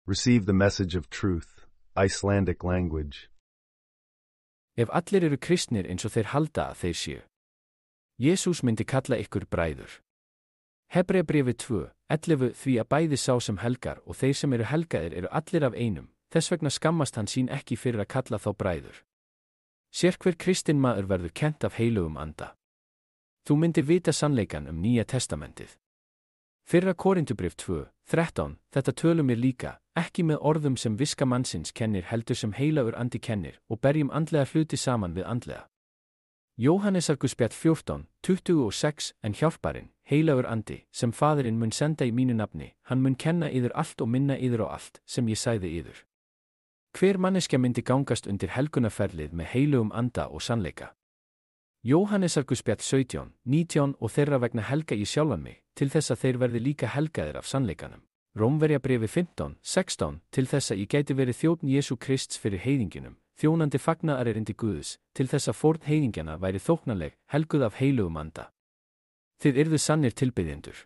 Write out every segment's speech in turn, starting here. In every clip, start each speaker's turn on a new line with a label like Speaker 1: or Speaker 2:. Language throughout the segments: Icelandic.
Speaker 1: Receive the message of truth, Icelandic language.
Speaker 2: Ef allir eru kristnir eins og þeir halda að þeir séu. Jesús myndi kalla ykkur bræður. Hebreabréfið 2:11 Því að bæði sá sem helgar og þeir sem eru helgaðir eru allir af einum, þess vegna skammast hann sín ekki fyrir að kalla þá bræður. Sérhver kristinn maður verður kennt af heilugum anda. Þú myndir vita sannleikan Nýja testamentið. Fyrra Korintubréf 2:13 Þetta tölum mér líka, ekki með orðum sem viska mannsins kennir heldur sem heilagur andi kennir og berjum andlega hluti saman við andlega. Jóhannesarguspjall 14:26 En hjálparinn, heilagur andi, sem faðirinn mun senda í mínu nafni, hann mun kenna yður allt og minna yður á allt, sem ég sagði yður. Hver manneskja myndi gangast undir helgunarferlið með heilugum anda og sannleika? Jóhannesarguspjall 17:19 Og þeirra vegna helga ég sjálfan mig, til þess að þeir verði líka helgaðir af sannleikanum. Rómverjabréfi 15:16 Til þess að ég gæti verið þjónn Jesú Krists fyrir heiðingjunum, þjónandi fagnaðarerindi Guðs, til þess að fórn heiðingjana væri þóknanleg, helguð af heilugum anda. Þið yrðu sannir tilbiðjendur.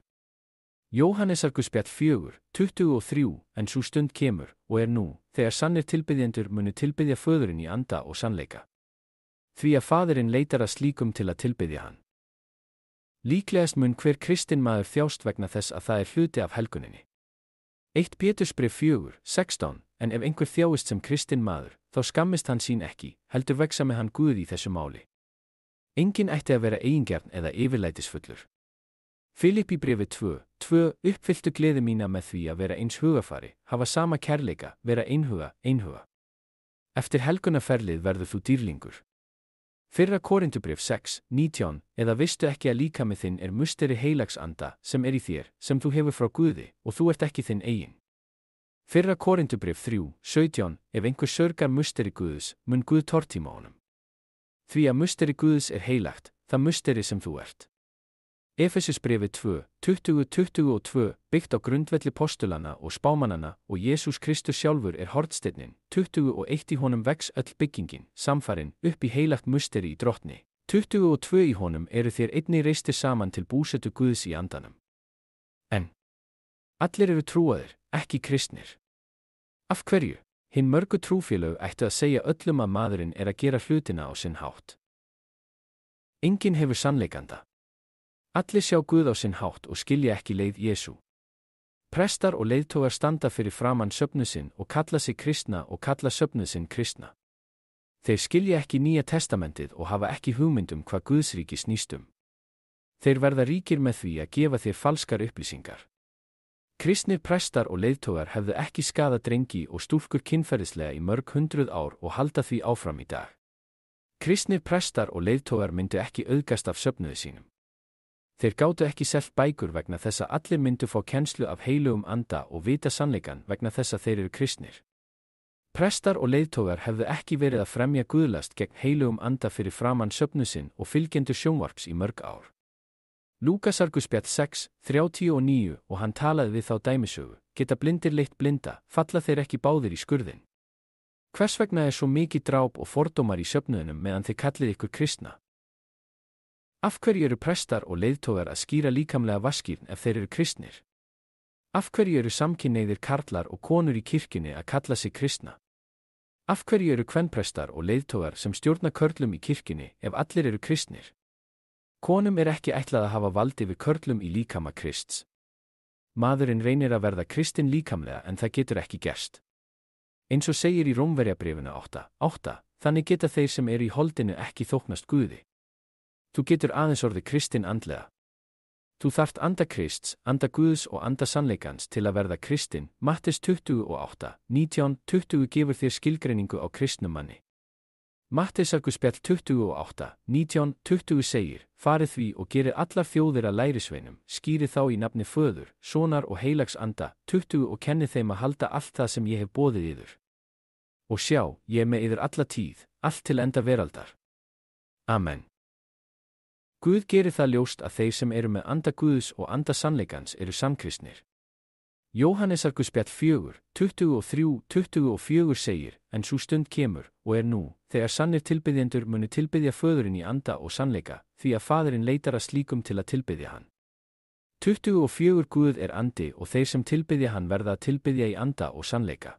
Speaker 2: Jóhannesarguspjall 4:23 En sú stund kemur, og nú, þegar sannir tilbiðjendur munu tilbiðja föðurinn í anda og sannleika. Því að faðirinn leitar að slíkum til að tilbiðja hann. Líklegast mun hver kristinn maður þjást vegna þess að það er hluti af helguninni. 1 Pétursbréf 4:16 En ef einhver þjáist sem kristinn maður, þá skammist hann sín ekki, heldur vexa með hann Guð í þessu máli. Enginn ætti að vera eigingjarn eða yfirlætisfullur. Filippíbréfið 2:2 Uppfylltu gleði mína með því að vera eins hugafari, hafa sama kærleika, vera einhuga. Eftir helgunarferlið verður þú dýrlingur. Fyrra Korintubréf 6:19 Eða vistu ekki að líkami þinn er musteri heilags anda sem er í þér, sem þú hefur frá Guði, og þú ert ekki þinn eigin. Fyrra Korintubréf 3:17 Ef einhver sörgar musteri Guðs, mun Guð tortíma honum. Því að musteri Guðs er heilagt, það musteri sem þú ert. Efesusbréfið 2:20-22 Byggt á grundvelli postulana og spámanana og Jesús Kristus sjálfur er hornsteinninn, 21 Í honum vex öll byggingin, samfarin, upp í heilagt musteri í drottni. 22 Í honum eru þér einnig reistir saman til búsetu Guðs í andanum. En allir eru trúaðir, ekki kristnir. Af hverju? Hinn mörgu trúfélög ættu að segja öllum að maðurinn er að gera hlutina á sinn hátt. Enginn hefur sannleikanda. Allir sjá Guð á sinn hátt og skilja ekki leið Jesú. Prestar og leiðtogar standa fyrir framan söfnuð sinn og kalla sig kristna og kalla söfnuð sinn kristna. Þeir skilja ekki Nýja testamentið og hafa ekki hugmyndum hvað Guðsríki snýst. Þeir verða ríkir með því að gefa þér falskar upplýsingar. Kristnir prestar og leiðtogar hefðu ekki skaðað drengi og stúlkur kynferðislega í mörg hundruð ár og halda því áfram í dag. Kristnir prestar og leiðtogar myndu ekki auðgast af söfnuði sínum. Þeir gátu ekki selt bækur vegna þess að allir myndu fá kennslu af heilugum anda og vita sannleikan vegna þess að þeir eru kristnir. Prestar og leiðtogar hefðu ekki verið að fremja guðlast gegn heilugum anda fyrir framan söfnuð sinn og fylgjendur sjónvarps í mörg ár. Lúkasarguspjall 6:39 Og hann talaði við þá dæmisögu, geta blindir leitt blinda, falla þeir ekki báðir í skurðinn. Hvers vegna er svo mikið dráp og fordómar í söfnuðinum meðan þið kallið ykkur kristna? Af hverju eru prestar og leiðtogar að skýra líkamlega vaskýrn ef þeir eru kristnir? Af hverju eru samkynhneigðir karlar og konur í kirkjunni að kalla sig kristna? Af hverju eru kvenprestar og leiðtogar sem stjórna körlum í kirkjunni ef allir eru kristnir? Konum er ekki ætlað að hafa vald yfir körlum í líkama Krists. Maðurinn reynir að verða kristinn líkamlega en það getur ekki gerst. Eins og segir í Rómverjabréfinu 8:8 Þannig geta þeir sem eru í holdinu ekki þóknast Guði. Þú getur aðeins orðið kristinn andlega. Þú þarft anda Krists, anda Guðs og anda sannleikans til að verða kristinn. Matteus 28:19-20 gefur þér skilgreiningu á kristnum manni. Matteusarguspjall 28:19-20 segir, farið því og gerir allar þjóðir að lærisveinum, skýrið þá í nafni Föður, Sonar og heilags anda, 20 og kennið þeim að halda allt það sem ég hef boðið yður. Og sjá, ég er með yður alla tíð, allt til enda veraldar. Amen. Guð gerir það ljóst að þeir sem eru með anda Guðs og anda sannleikans eru samkristnir. Jóhannesarguspjall 4:23-24 segir, en sú stund kemur, og nú, þegar sannir tilbiðjendur munu tilbiðja föðurinn í anda og sannleika, því að faðirinn leitar að slíkum til að tilbiðja hann. 24 Guð er andi og þeir sem tilbiðja hann verða að tilbiðja í anda og sannleika.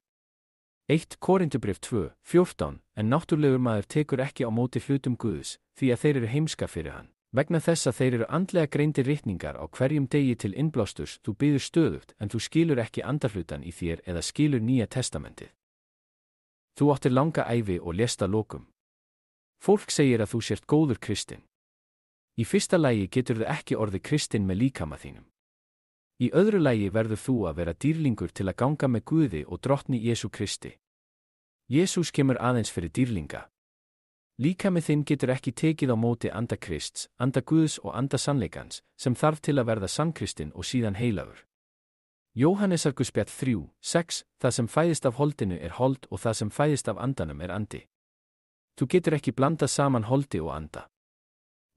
Speaker 2: 1 Korintubrif 2:14 En náttúrlegur maður tekur ekki á móti hlutum Guðs, því að þeir eru heimska fyrir hann. Vegna þess að þeir eru andlega greindir ritningar á hverjum degi til innblásturs, þú biður stöðugt en þú skilur ekki andahlutan í þér eða skilur Nýja testamentið. Þú áttir langa ævi og lést að lokum. Fólk segir að þú sért góður kristinn. Í fyrsta lagi getur þau ekki orðið kristinn með líkama þínum. Í öðru lagi verður þú að vera dýrlingur til að ganga með Guði og drottni Jesú Kristi. Jesús kemur aðeins fyrir dýrlinga. Líkami þinn getur ekki tekið á móti anda Krists, anda Guðs og anda sannleikans, sem þarf til að verða sannkristinn og síðan heilagur. Jóhannesarguspjall 3:6 Það sem fæðist af holdinu er hold og það sem fæðist af andanum er andi. Þú getur ekki blanda saman holdi og anda.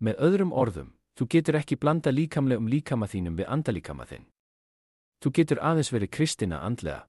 Speaker 2: Með öðrum orðum, þú getur ekki blanda líkamlegum líkama þínum við andalíkama þinn. Þú getur aðeins verið kristinna andlega.